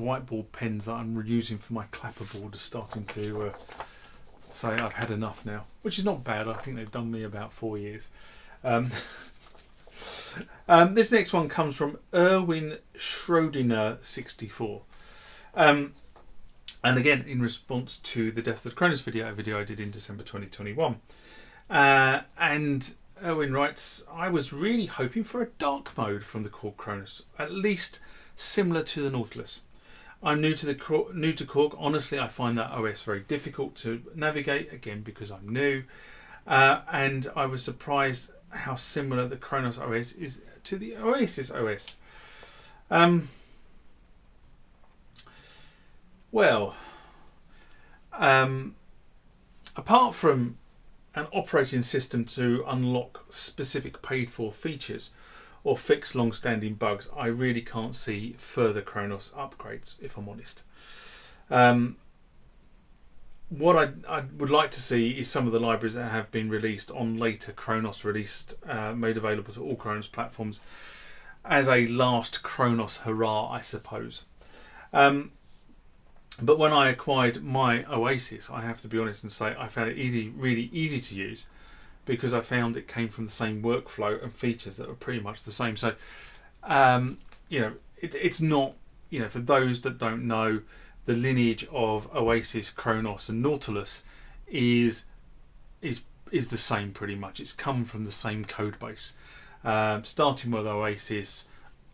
whiteboard pens that I'm using for my clapperboard are starting to say I've had enough now, which is not bad. I think they've done me about 4 years. This next one comes from Erwin Schrodinger 64. And again, in response to the Death of the Kronos video, a video I did in December 2021. And Erwin writes, I was really hoping for a dark mode from the Korg Kronos, at least similar to the Nautilus. I'm new to Korg. Honestly, I find that OS very difficult to navigate, again because I'm new. And I was surprised how similar the Kronos OS is to the Oasis OS. Apart from an operating system to unlock specific paid-for features or fix long-standing bugs, I really can't see further Kronos upgrades, if I'm honest. What I would like to see is some of the libraries that have been released on later Kronos released, made available to all Kronos platforms as a last Kronos hurrah, I suppose. But when I acquired my Oasis, I have to be honest and say I found it really easy to use, because I found it came from the same workflow and features that were pretty much the same. So, it's not, for those that don't know, the lineage of Oasis, Kronos and Nautilus is the same pretty much. It's come from the same code base, starting with Oasis,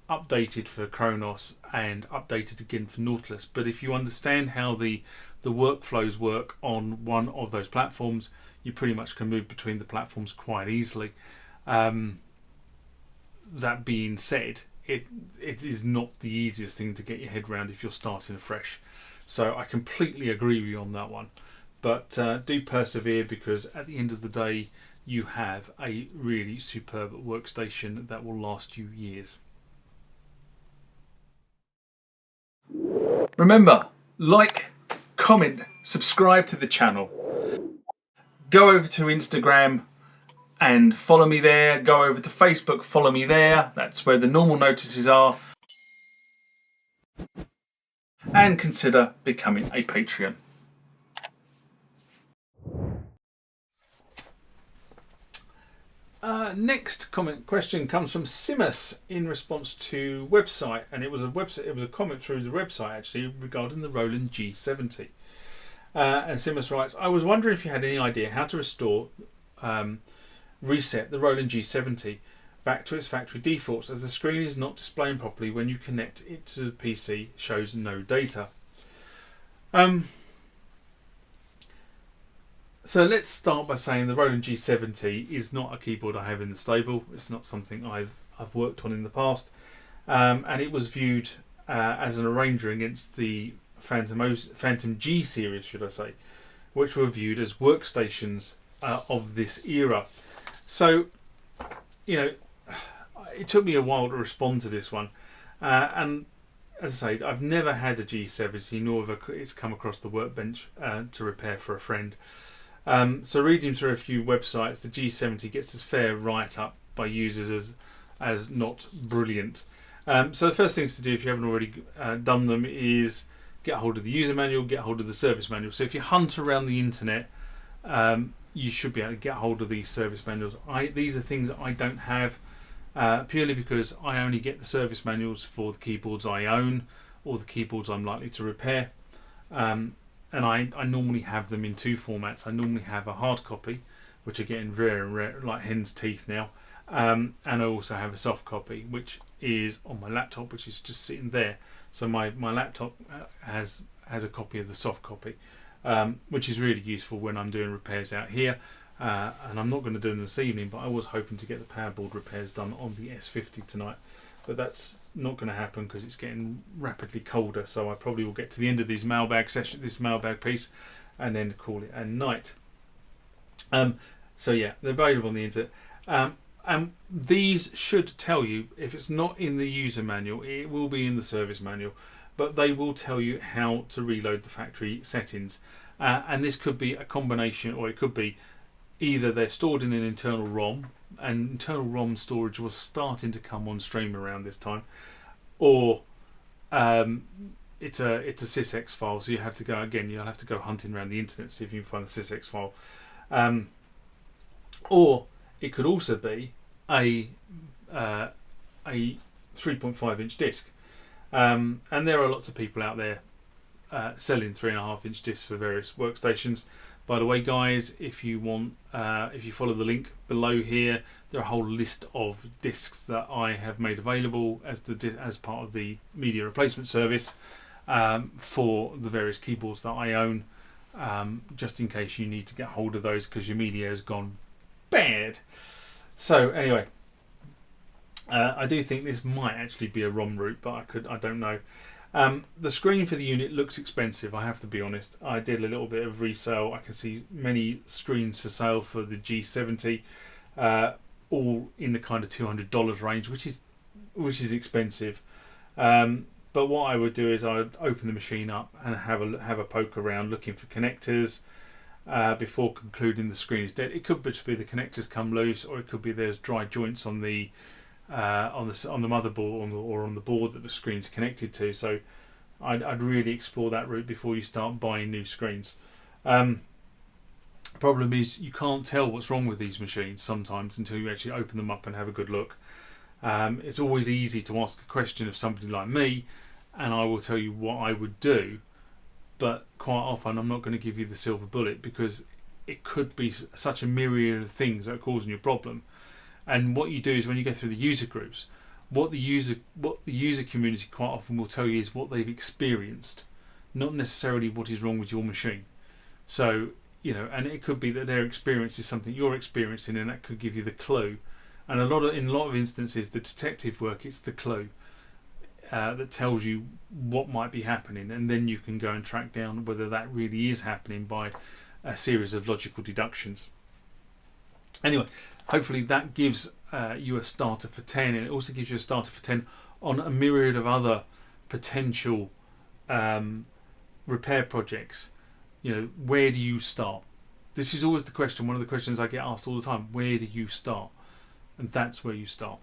updated for Kronos and updated again for Nautilus. But if you understand how the workflows work on one of those platforms, you pretty much can move between the platforms quite easily. That being said, it is not the easiest thing to get your head around if you're starting afresh. So I completely agree with you on that one. But do persevere, because at the end of the day, you have a really superb workstation that will last you years. Remember, like, comment, subscribe to the channel. Go over to Instagram and follow me there. Go over to Facebook, follow me there. That's where the normal notices are. And consider becoming a Patreon. Next question comes from Simus in response to website, and it was a comment through the website actually regarding the Roland G70. And Simus writes, I was wondering if you had any idea how to reset the Roland G70 back to its factory defaults, as the screen is not displaying properly when you connect it to the PC, shows no data. So let's start by saying the Roland G70 is not a keyboard I have in the stable. It's not something I've worked on in the past, and it was viewed as an arranger against the Phantom G series, should I say, which were viewed as workstations of this era. So, it took me a while to respond to this one, and as I say, I've never had a G70, nor have it's come across the workbench to repair for a friend. So reading through a few websites, the G70 gets a fair write-up by users as not brilliant. So the first things to do, if you haven't already done them, is get hold of the user manual, get hold of the service manual. So if you hunt around the internet, you should be able to get hold of these service manuals. These are things that I don't have, purely because I only get the service manuals for the keyboards I own or the keyboards I'm likely to repair. And I normally have them in two formats. I normally have a hard copy, which are getting rare and rare, like hen's teeth now. And I also have a soft copy, which is on my laptop, which is just sitting there. So my laptop has a copy of the soft copy, which is really useful when I'm doing repairs out here. And I'm not going to do them this evening, but I was hoping to get the power board repairs done on the S50 tonight. But that's not going to happen because it's getting rapidly colder. So I probably will get to the end of this mailbag piece, and then call it a night. So yeah, they're available on the internet. And these should tell you, if it's not in the user manual, it will be in the service manual. But they will tell you how to reload the factory settings. And this could be a combination, or it could be either they're stored in an internal ROM, and internal ROM storage was starting to come on stream around this time, or it's a sysx file, so you have to go again. You'll have to go hunting around the internet, see if you can find the sysx file. Or it could also be a 3.5-inch disc, and there are lots of people out there selling 3.5-inch discs for various workstations. By the way, guys, if you want, if you follow the link below here, there are a whole list of discs that I have made available as part of the media replacement service for the various keyboards that I own, just in case you need to get hold of those because your media has gone bad. So anyway, I do think this might actually be a ROM root, but I don't know. The screen for the unit looks expensive, I have to be honest. I did a little bit of resale. I can see many screens for sale for the G70, all in the kind of $200 range, which is expensive. But what I would do is I would open the machine up and have a poke around looking for connectors before concluding the screen is dead. It could just be the connectors come loose, or it could be there's dry joints on the motherboard or on the board that the screen's connected to. So I'd really explore that route before you start buying new screens. Problem is you can't tell what's wrong with these machines sometimes until you actually open them up and have a good look. It's always easy to ask a question of somebody like me, and I will tell you what I would do, but quite often I'm not going to give you the silver bullet because it could be such a myriad of things that are causing you a problem. And what you do is when you go through the user groups, what the user community quite often will tell you is what they've experienced, not necessarily what is wrong with your machine. So, and it could be that their experience is something you're experiencing, and that could give you the clue. And in a lot of instances, the detective work, it's the clue that tells you what might be happening, and then you can go and track down whether that really is happening by a series of logical deductions. Anyway, hopefully that gives you a starter for 10, and it also gives you a starter for 10 on a myriad of other potential repair projects. Where do you start? This is always the question, one of the questions I get asked all the time. Where do you start? And that's where you start.